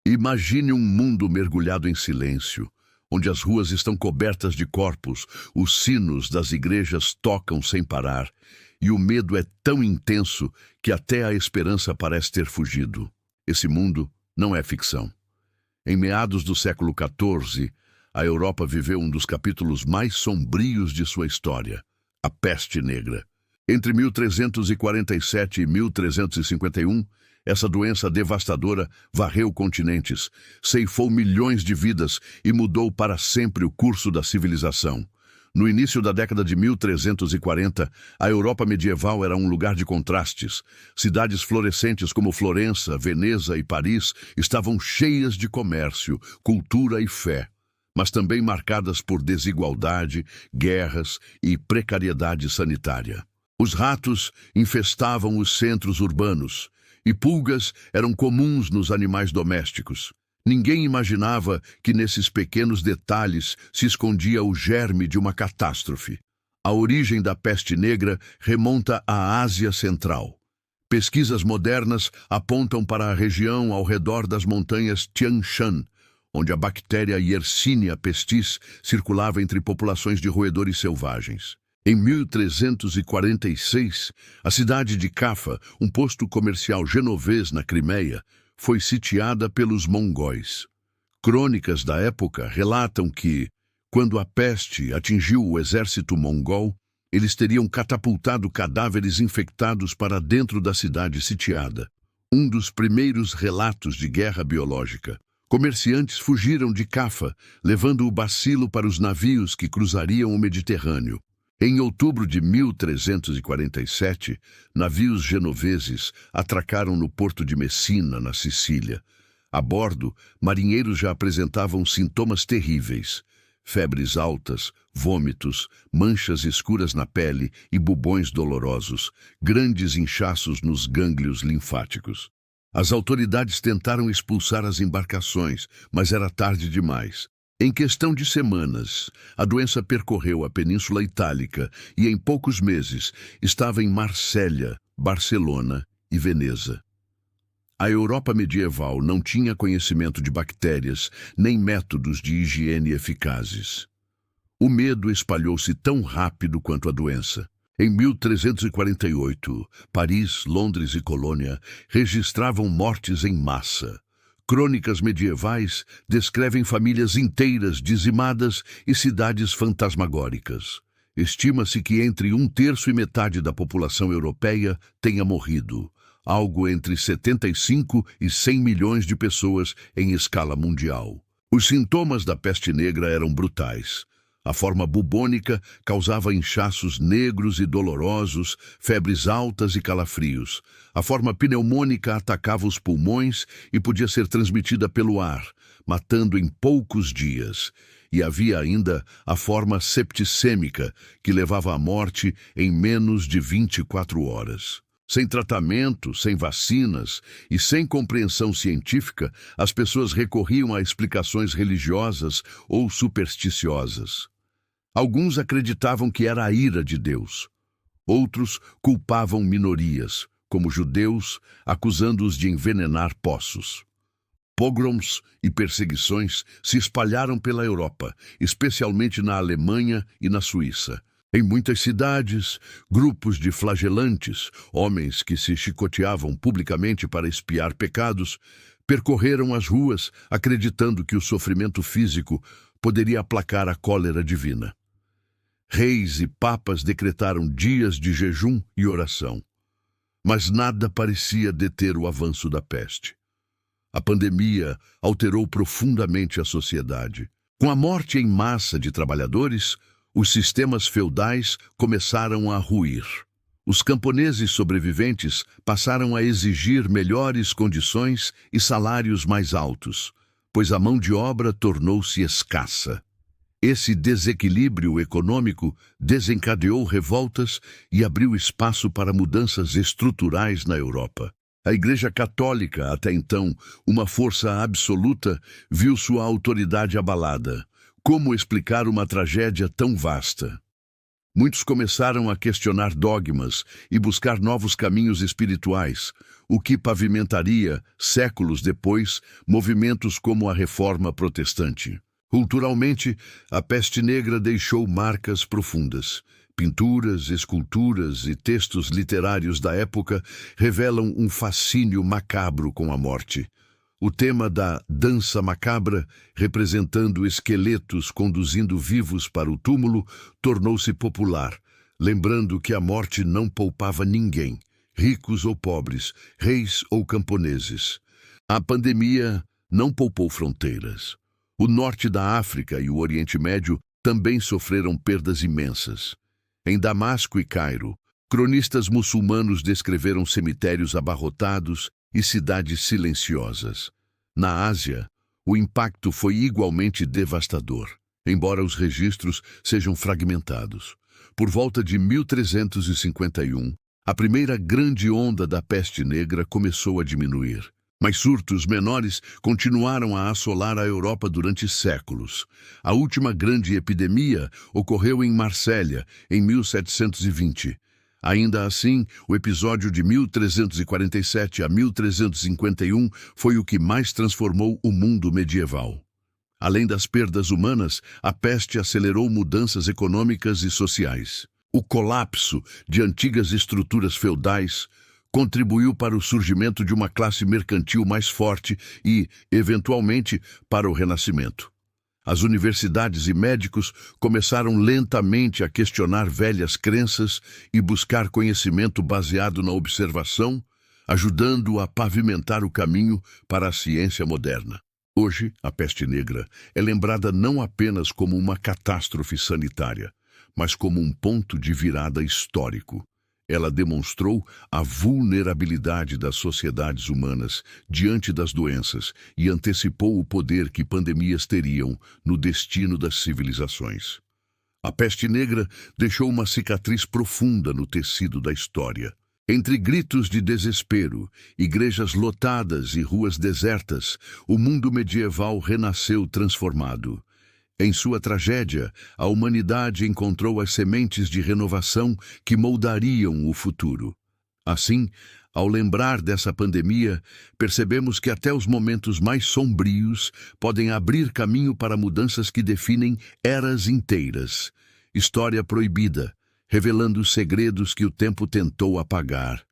Imagine um mundo mergulhado em silêncio, onde as ruas estão cobertas de corpos, os sinos das igrejas tocam sem parar, e o medo é tão intenso que até a esperança parece ter fugido. Esse mundo não é ficção. Em meados do século XIV, a Europa viveu um dos capítulos mais sombrios de sua história, a Peste Negra. Entre 1347 e 1351, essa doença devastadora varreu continentes, ceifou milhões de vidas e mudou para sempre o curso da civilização. No início da década de 1340, a Europa medieval era um lugar de contrastes. Cidades florescentes como Florença, Veneza e Paris estavam cheias de comércio, cultura e fé, mas também marcadas por desigualdade, guerras e precariedade sanitária. Os ratos infestavam os centros urbanos, e pulgas eram comuns nos animais domésticos. Ninguém imaginava que nesses pequenos detalhes se escondia o germe de uma catástrofe. A origem da peste negra remonta à Ásia Central. Pesquisas modernas apontam para a região ao redor das montanhas Tian Shan, onde a bactéria Yersinia pestis circulava entre populações de roedores selvagens. Em 1346, a cidade de Cafa, um posto comercial genovês na Crimeia, foi sitiada pelos mongóis. Crônicas da época relatam que, quando a peste atingiu o exército mongol, eles teriam catapultado cadáveres infectados para dentro da cidade sitiada. Um dos primeiros relatos de guerra biológica. Comerciantes fugiram de Cafa, levando o bacilo para os navios que cruzariam o Mediterrâneo. Em outubro de 1347, navios genoveses atracaram no porto de Messina, na Sicília. A bordo, marinheiros já apresentavam sintomas terríveis: febres altas, vômitos, manchas escuras na pele e bubões dolorosos, grandes inchaços nos gânglios linfáticos. As autoridades tentaram expulsar as embarcações, mas era tarde demais. Em questão de semanas, a doença percorreu a Península Itálica e, em poucos meses, estava em Marsella, Barcelona e Veneza. A Europa medieval não tinha conhecimento de bactérias nem métodos de higiene eficazes. O medo espalhou-se tão rápido quanto a doença. Em 1348, Paris, Londres e Colônia registravam mortes em massa. Crônicas medievais descrevem famílias inteiras dizimadas e cidades fantasmagóricas. Estima-se que entre 1/3 e metade da população europeia tenha morrido, algo entre 75 e 100 milhões de pessoas em escala mundial. Os sintomas da peste negra eram brutais. A forma bubônica causava inchaços negros e dolorosos, febres altas e calafrios. A forma pneumônica atacava os pulmões e podia ser transmitida pelo ar, matando em poucos dias. E havia ainda a forma septicêmica, que levava à morte em menos de 24 horas. Sem tratamento, sem vacinas e sem compreensão científica, as pessoas recorriam a explicações religiosas ou supersticiosas. Alguns acreditavam que era a ira de Deus. Outros culpavam minorias, como judeus, acusando-os de envenenar poços. Pogroms e perseguições se espalharam pela Europa, especialmente na Alemanha e na Suíça. Em muitas cidades, grupos de flagelantes, homens que se chicoteavam publicamente para expiar pecados, percorreram as ruas acreditando que o sofrimento físico poderia aplacar a cólera divina. Reis e papas decretaram dias de jejum e oração. Mas nada parecia deter o avanço da peste. A pandemia alterou profundamente a sociedade. Com a morte em massa de trabalhadores, os sistemas feudais começaram a ruir. Os camponeses sobreviventes passaram a exigir melhores condições e salários mais altos, pois a mão de obra tornou-se escassa. Esse desequilíbrio econômico desencadeou revoltas e abriu espaço para mudanças estruturais na Europa. A Igreja Católica, até então uma força absoluta, viu sua autoridade abalada. Como explicar uma tragédia tão vasta? Muitos começaram a questionar dogmas e buscar novos caminhos espirituais, o que pavimentaria, séculos depois, movimentos como a Reforma Protestante. Culturalmente, a peste negra deixou marcas profundas. Pinturas, esculturas e textos literários da época revelam um fascínio macabro com a morte. O tema da dança macabra, representando esqueletos conduzindo vivos para o túmulo, tornou-se popular, lembrando que a morte não poupava ninguém, ricos ou pobres, reis ou camponeses. A pandemia não poupou fronteiras. O norte da África e o Oriente Médio também sofreram perdas imensas. Em Damasco e Cairo, cronistas muçulmanos descreveram cemitérios abarrotados e cidades silenciosas. Na Ásia, o impacto foi igualmente devastador, embora os registros sejam fragmentados. Por volta de 1351, a primeira grande onda da peste negra começou a diminuir. Mas surtos menores continuaram a assolar a Europa durante séculos. A última grande epidemia ocorreu em Marsella, em 1720. Ainda assim, o episódio de 1347 a 1351 foi o que mais transformou o mundo medieval. Além das perdas humanas, a peste acelerou mudanças econômicas e sociais. O colapso de antigas estruturas feudais contribuiu para o surgimento de uma classe mercantil mais forte e, eventualmente, para o Renascimento. As universidades e médicos começaram lentamente a questionar velhas crenças e buscar conhecimento baseado na observação, ajudando a pavimentar o caminho para a ciência moderna. Hoje, a peste negra é lembrada não apenas como uma catástrofe sanitária, mas como um ponto de virada histórico. Ela demonstrou a vulnerabilidade das sociedades humanas diante das doenças e antecipou o poder que pandemias teriam no destino das civilizações. A peste negra deixou uma cicatriz profunda no tecido da história. Entre gritos de desespero, igrejas lotadas e ruas desertas, o mundo medieval renasceu transformado. Em sua tragédia, a humanidade encontrou as sementes de renovação que moldariam o futuro. Assim, ao lembrar dessa pandemia, percebemos que até os momentos mais sombrios podem abrir caminho para mudanças que definem eras inteiras. História proibida, revelando os segredos que o tempo tentou apagar.